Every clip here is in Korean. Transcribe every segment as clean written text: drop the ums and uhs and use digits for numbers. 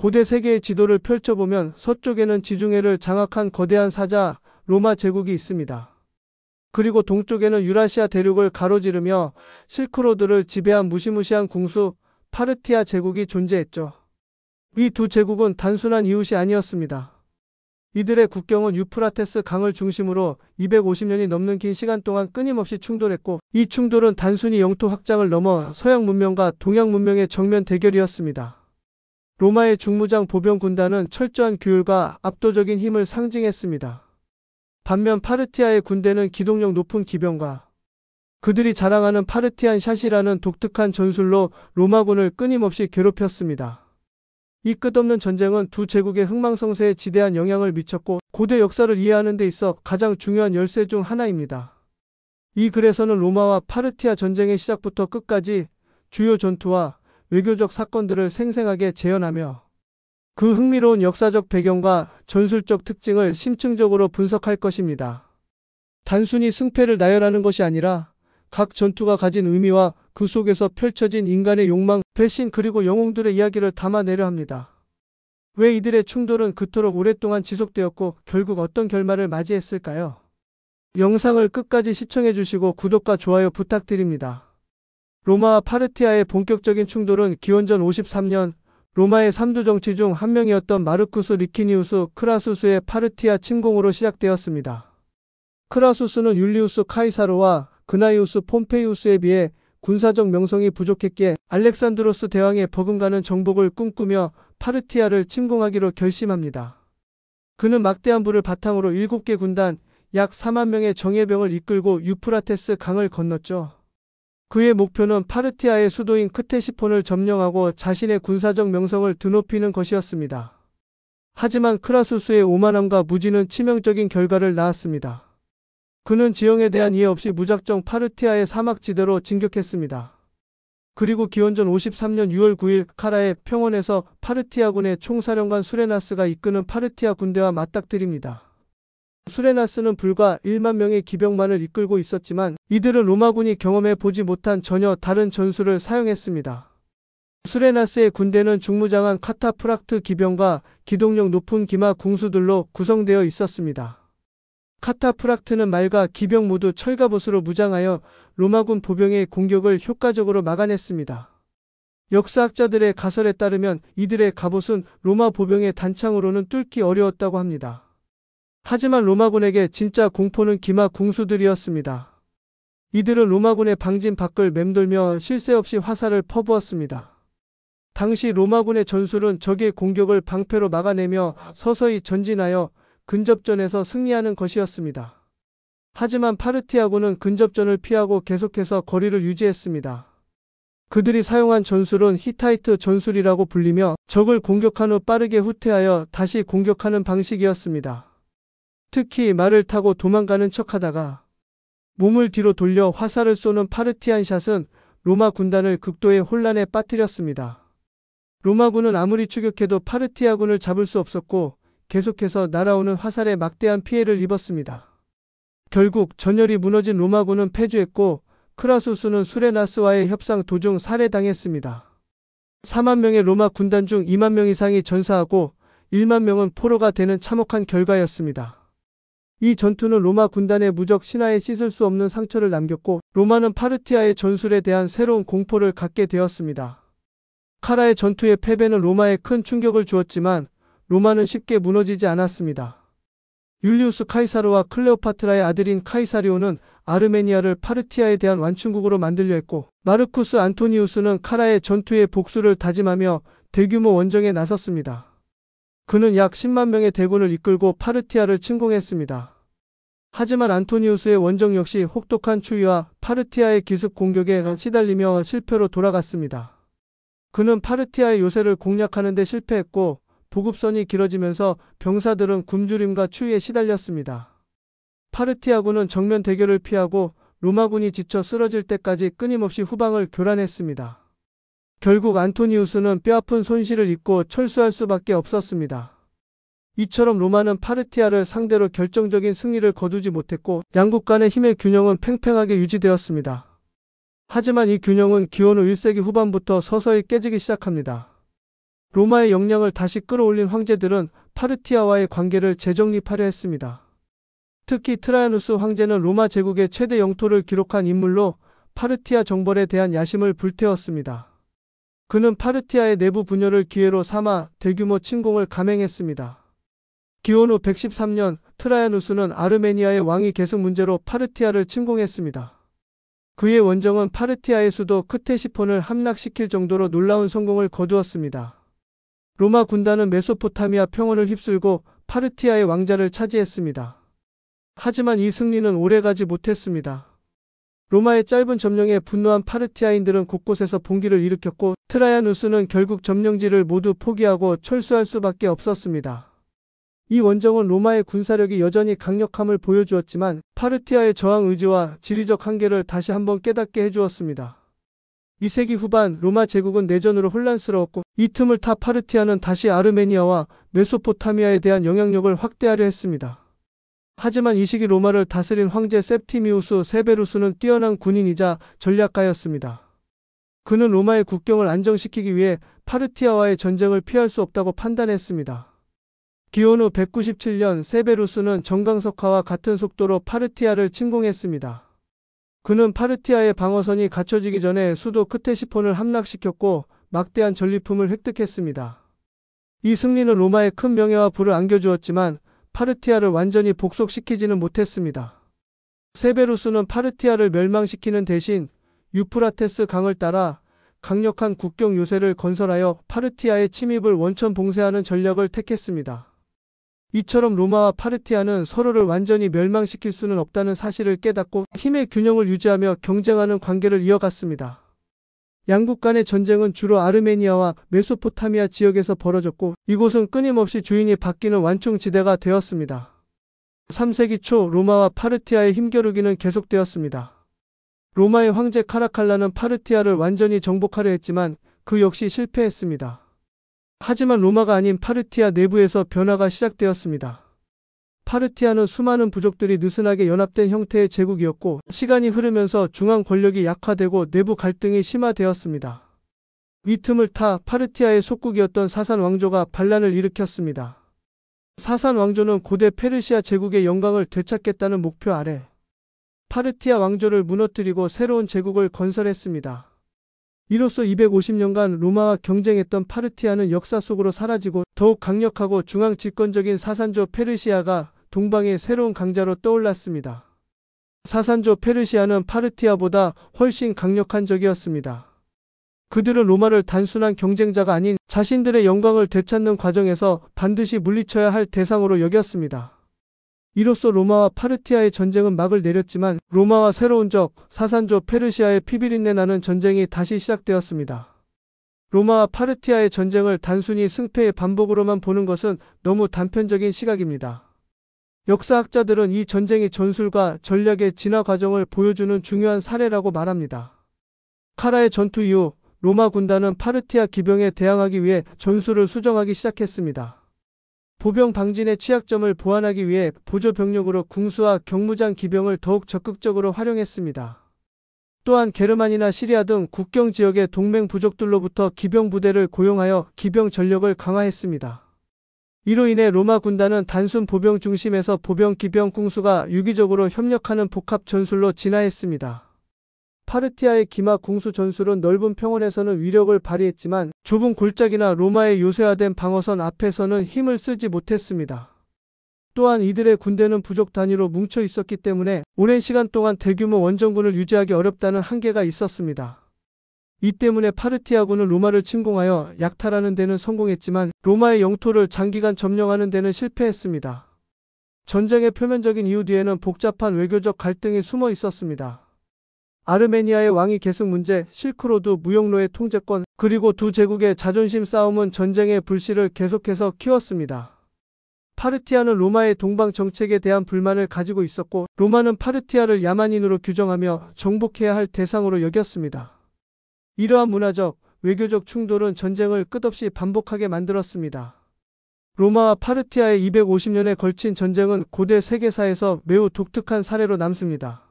고대 세계의 지도를 펼쳐보면 서쪽에는 지중해를 장악한 거대한 사자 로마 제국이 있습니다. 그리고 동쪽에는 유라시아 대륙을 가로지르며 실크로드를 지배한 무시무시한 궁수 파르티아 제국이 존재했죠. 이 두 제국은 단순한 이웃이 아니었습니다. 이들의 국경은 유프라테스 강을 중심으로 250년이 넘는 긴 시간 동안 끊임없이 충돌했고, 이 충돌은 단순히 영토 확장을 넘어 서양 문명과 동양 문명의 정면 대결이었습니다. 로마의 중무장 보병 군단은 철저한 규율과 압도적인 힘을 상징했습니다. 반면 파르티아의 군대는 기동력 높은 기병과 그들이 자랑하는 파르티안 샷이라는 독특한 전술로 로마군을 끊임없이 괴롭혔습니다. 이 끝없는 전쟁은 두 제국의 흥망성쇠에 지대한 영향을 미쳤고 고대 역사를 이해하는 데 있어 가장 중요한 열쇠 중 하나입니다. 이 글에서는 로마와 파르티아 전쟁의 시작부터 끝까지 주요 전투와 외교적 사건들을 생생하게 재현하며 그 흥미로운 역사적 배경과 전술적 특징을 심층적으로 분석할 것입니다. 단순히 승패를 나열하는 것이 아니라 각 전투가 가진 의미와 그 속에서 펼쳐진 인간의 욕망, 배신 그리고 영웅들의 이야기를 담아내려 합니다. 왜 이들의 충돌은 그토록 오랫동안 지속되었고 결국 어떤 결말을 맞이했을까요? 영상을 끝까지 시청해 주시고 구독과 좋아요 부탁드립니다. 로마와 파르티아의 본격적인 충돌은 기원전 53년 로마의 3두 정치 중 한 명이었던 마르쿠스 리키니우스 크라수스의 파르티아 침공으로 시작되었습니다. 크라수스는 율리우스 카이사르와 그나이우스 폼페이우스에 비해 군사적 명성이 부족했기에 알렉산드로스 대왕의 버금가는 정복을 꿈꾸며 파르티아를 침공하기로 결심합니다. 그는 막대한 부를 바탕으로 7개 군단, 약 4만 명의 정예병을 이끌고 유프라테스 강을 건넜죠. 그의 목표는 파르티아의 수도인 크테시폰을 점령하고 자신의 군사적 명성을 드높이는 것이었습니다. 하지만 크라수스의 오만함과 무지는 치명적인 결과를 낳았습니다. 그는 지형에 대한 이해 없이 무작정 파르티아의 사막지대로 진격했습니다. 그리고 기원전 53년 6월 9일 카라의 평원에서 파르티아군의 총사령관 수레나스가 이끄는 파르티아 군대와 맞닥뜨립니다. 수레나스는 불과 1만 명의 기병만을 이끌고 있었지만 이들은 로마군이 경험해 보지 못한 전혀 다른 전술을 사용했습니다. 수레나스의 군대는 중무장한 카타프락트 기병과 기동력 높은 기마 궁수들로 구성되어 있었습니다. 카타프락트는 말과 기병 모두 철갑옷으로 무장하여 로마군 보병의 공격을 효과적으로 막아냈습니다. 역사학자들의 가설에 따르면 이들의 갑옷은 로마 보병의 단창으로는 뚫기 어려웠다고 합니다. 하지만 로마군에게 진짜 공포는 기마 궁수들이었습니다. 이들은 로마군의 방진 밖을 맴돌며 쉴 새 없이 화살을 퍼부었습니다. 당시 로마군의 전술은 적의 공격을 방패로 막아내며 서서히 전진하여 근접전에서 승리하는 것이었습니다. 하지만 파르티아군은 근접전을 피하고 계속해서 거리를 유지했습니다. 그들이 사용한 전술은 히타이트 전술이라고 불리며 적을 공격한 후 빠르게 후퇴하여 다시 공격하는 방식이었습니다. 특히 말을 타고 도망가는 척하다가 몸을 뒤로 돌려 화살을 쏘는 파르티안 샷은 로마 군단을 극도의 혼란에 빠뜨렸습니다. 로마군은 아무리 추격해도 파르티아군을 잡을 수 없었고 계속해서 날아오는 화살에 막대한 피해를 입었습니다. 결국 전열이 무너진 로마군은 패주했고 크라수스는 수레나스와의 협상 도중 살해당했습니다. 4만 명의 로마 군단 중 2만 명 이상이 전사하고 1만 명은 포로가 되는 참혹한 결과였습니다. 이 전투는 로마 군단의 무적 신화에 씻을 수 없는 상처를 남겼고 로마는 파르티아의 전술에 대한 새로운 공포를 갖게 되었습니다. 카라의 전투의 패배는 로마에 큰 충격을 주었지만 로마는 쉽게 무너지지 않았습니다. 율리우스 카이사르와 클레오파트라의 아들인 카이사리오는 아르메니아를 파르티아에 대한 완충국으로 만들려 했고 마르쿠스 안토니우스는 카라의 전투의 복수를 다짐하며 대규모 원정에 나섰습니다. 그는 약 10만 명의 대군을 이끌고 파르티아를 침공했습니다. 하지만 안토니우스의 원정 역시 혹독한 추위와 파르티아의 기습 공격에 시달리며 실패로 돌아갔습니다. 그는 파르티아의 요새를 공략하는 데 실패했고 보급선이 길어지면서 병사들은 굶주림과 추위에 시달렸습니다. 파르티아군은 정면 대결을 피하고 로마군이 지쳐 쓰러질 때까지 끊임없이 후방을 교란했습니다. 결국 안토니우스는 뼈아픈 손실을 입고 철수할 수밖에 없었습니다. 이처럼 로마는 파르티아를 상대로 결정적인 승리를 거두지 못했고 양국 간의 힘의 균형은 팽팽하게 유지되었습니다. 하지만 이 균형은 기원 후 1세기 후반부터 서서히 깨지기 시작합니다. 로마의 역량을 다시 끌어올린 황제들은 파르티아와의 관계를 재정립하려 했습니다. 특히 트라야누스 황제는 로마 제국의 최대 영토를 기록한 인물로 파르티아 정벌에 대한 야심을 불태웠습니다. 그는 파르티아의 내부 분열을 기회로 삼아 대규모 침공을 감행했습니다. 기원 후 113년 트라야누스는 아르메니아의 왕위 계승 문제로 파르티아를 침공했습니다. 그의 원정은 파르티아의 수도 크테시폰을 함락시킬 정도로 놀라운 성공을 거두었습니다. 로마 군단은 메소포타미아 평원을 휩쓸고 파르티아의 왕자를 차지했습니다. 하지만 이 승리는 오래가지 못했습니다. 로마의 짧은 점령에 분노한 파르티아인들은 곳곳에서 봉기를 일으켰고 트라야누스는 결국 점령지를 모두 포기하고 철수할 수밖에 없었습니다. 이 원정은 로마의 군사력이 여전히 강력함을 보여주었지만 파르티아의 저항 의지와 지리적 한계를 다시 한번 깨닫게 해주었습니다. 2세기 후반 로마 제국은 내전으로 혼란스러웠고 이 틈을 타 파르티아는 다시 아르메니아와 메소포타미아에 대한 영향력을 확대하려 했습니다. 하지만 이 시기 로마를 다스린 황제 septimius 세베루스는 뛰어난 군인이자 전략가였습니다. 그는 로마의 국경을 안정시키기 위해 파르티아와의 전쟁을 피할 수 없다고 판단했습니다. 기원 후 197년 세베루스는 정강석화와 같은 속도로 파르티아를 침공했습니다. 그는 파르티아의 방어선이 갖춰지기 전에 수도 크테시폰을 함락시켰고 막대한 전리품을 획득했습니다. 이 승리는 로마에 큰 명예와 부를 안겨주었지만 파르티아를 완전히 복속시키지는 못했습니다. 세베루스는 파르티아를 멸망시키는 대신 유프라테스 강을 따라 강력한 국경 요새를 건설하여 파르티아의 침입을 원천 봉쇄하는 전략을 택했습니다. 이처럼 로마와 파르티아는 서로를 완전히 멸망시킬 수는 없다는 사실을 깨닫고 힘의 균형을 유지하며 경쟁하는 관계를 이어갔습니다. 양국 간의 전쟁은 주로 아르메니아와 메소포타미아 지역에서 벌어졌고 이곳은 끊임없이 주인이 바뀌는 완충지대가 되었습니다. 3세기 초 로마와 파르티아의 힘겨루기는 계속되었습니다. 로마의 황제 카라칼라는 파르티아를 완전히 정복하려 했지만 그 역시 실패했습니다. 하지만 로마가 아닌 파르티아 내부에서 변화가 시작되었습니다. 파르티아는 수많은 부족들이 느슨하게 연합된 형태의 제국이었고 시간이 흐르면서 중앙 권력이 약화되고 내부 갈등이 심화되었습니다. 이 틈을 타 파르티아의 속국이었던 사산 왕조가 반란을 일으켰습니다. 사산 왕조는 고대 페르시아 제국의 영광을 되찾겠다는 목표 아래 파르티아 왕조를 무너뜨리고 새로운 제국을 건설했습니다. 이로써 250년간 로마와 경쟁했던 파르티아는 역사 속으로 사라지고 더욱 강력하고 중앙 집권적인 사산조 페르시아가 동방의 새로운 강자로 떠올랐습니다. 사산조 페르시아는 파르티아보다 훨씬 강력한 적이었습니다. 그들은 로마를 단순한 경쟁자가 아닌 자신들의 영광을 되찾는 과정에서 반드시 물리쳐야 할 대상으로 여겼습니다. 이로써 로마와 파르티아의 전쟁은 막을 내렸지만 로마와 새로운 적 사산조 페르시아의 피비린내 나는 전쟁이 다시 시작되었습니다. 로마와 파르티아의 전쟁을 단순히 승패의 반복으로만 보는 것은 너무 단편적인 시각입니다. 역사학자들은 이 전쟁이 전술과 전략의 진화 과정을 보여주는 중요한 사례라고 말합니다. 카라의 전투 이후 로마 군단은 파르티아 기병에 대항하기 위해 전술을 수정하기 시작했습니다. 보병 방진의 취약점을 보완하기 위해 보조 병력으로 궁수와 경무장 기병을 더욱 적극적으로 활용했습니다. 또한 게르만이나 시리아 등 국경 지역의 동맹 부족들로부터 기병 부대를 고용하여 기병 전력을 강화했습니다. 이로 인해 로마 군단은 단순 보병 중심에서 보병, 기병, 궁수가 유기적으로 협력하는 복합 전술로 진화했습니다. 파르티아의 기마 궁수 전술은 넓은 평원에서는 위력을 발휘했지만 좁은 골짜기나 로마의 요새화된 방어선 앞에서는 힘을 쓰지 못했습니다. 또한 이들의 군대는 부족 단위로 뭉쳐 있었기 때문에 오랜 시간 동안 대규모 원정군을 유지하기 어렵다는 한계가 있었습니다. 이 때문에 파르티아군은 로마를 침공하여 약탈하는 데는 성공했지만 로마의 영토를 장기간 점령하는 데는 실패했습니다. 전쟁의 표면적인 이유 뒤에는 복잡한 외교적 갈등이 숨어 있었습니다. 아르메니아의 왕위 계승 문제, 실크로드 무역로의 통제권, 그리고 두 제국의 자존심 싸움은 전쟁의 불씨를 계속해서 키웠습니다. 파르티아는 로마의 동방 정책에 대한 불만을 가지고 있었고 로마는 파르티아를 야만인으로 규정하며 정복해야 할 대상으로 여겼습니다. 이러한 문화적, 외교적 충돌은 전쟁을 끝없이 반복하게 만들었습니다. 로마와 파르티아의 250년에 걸친 전쟁은 고대 세계사에서 매우 독특한 사례로 남습니다.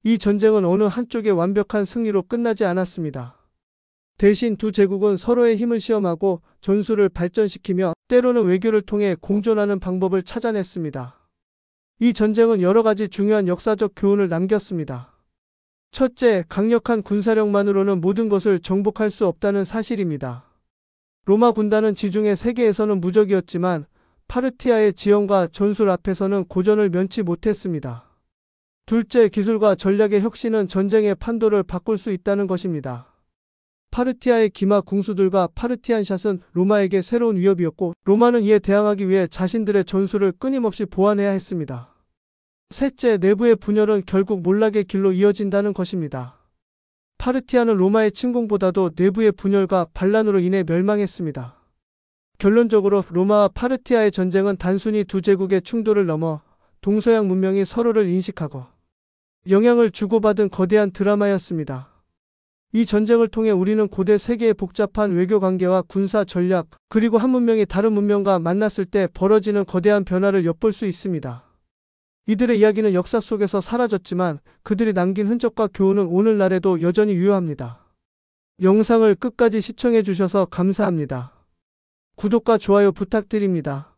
이 전쟁은 어느 한쪽의 완벽한 승리로 끝나지 않았습니다. 대신 두 제국은 서로의 힘을 시험하고 전술을 발전시키며 때로는 외교를 통해 공존하는 방법을 찾아냈습니다. 이 전쟁은 여러 가지 중요한 역사적 교훈을 남겼습니다. 첫째, 강력한 군사력만으로는 모든 것을 정복할 수 없다는 사실입니다. 로마 군단은 지중해 세계에서는 무적이었지만 파르티아의 지형과 전술 앞에서는 고전을 면치 못했습니다. 둘째, 기술과 전략의 혁신은 전쟁의 판도를 바꿀 수 있다는 것입니다. 파르티아의 기마 궁수들과 파르티안샷은 로마에게 새로운 위협이었고, 로마는 이에 대항하기 위해 자신들의 전술을 끊임없이 보완해야 했습니다. 셋째, 내부의 분열은 결국 몰락의 길로 이어진다는 것입니다. 파르티아는 로마의 침공보다도 내부의 분열과 반란으로 인해 멸망했습니다. 결론적으로 로마와 파르티아의 전쟁은 단순히 두 제국의 충돌을 넘어 동서양 문명이 서로를 인식하고 영향을 주고받은 거대한 드라마였습니다. 이 전쟁을 통해 우리는 고대 세계의 복잡한 외교 관계와 군사 전략, 그리고 한 문명이 다른 문명과 만났을 때 벌어지는 거대한 변화를 엿볼 수 있습니다. 이들의 이야기는 역사 속에서 사라졌지만 그들이 남긴 흔적과 교훈은 오늘날에도 여전히 유효합니다. 영상을 끝까지 시청해 주셔서 감사합니다. 구독과 좋아요 부탁드립니다.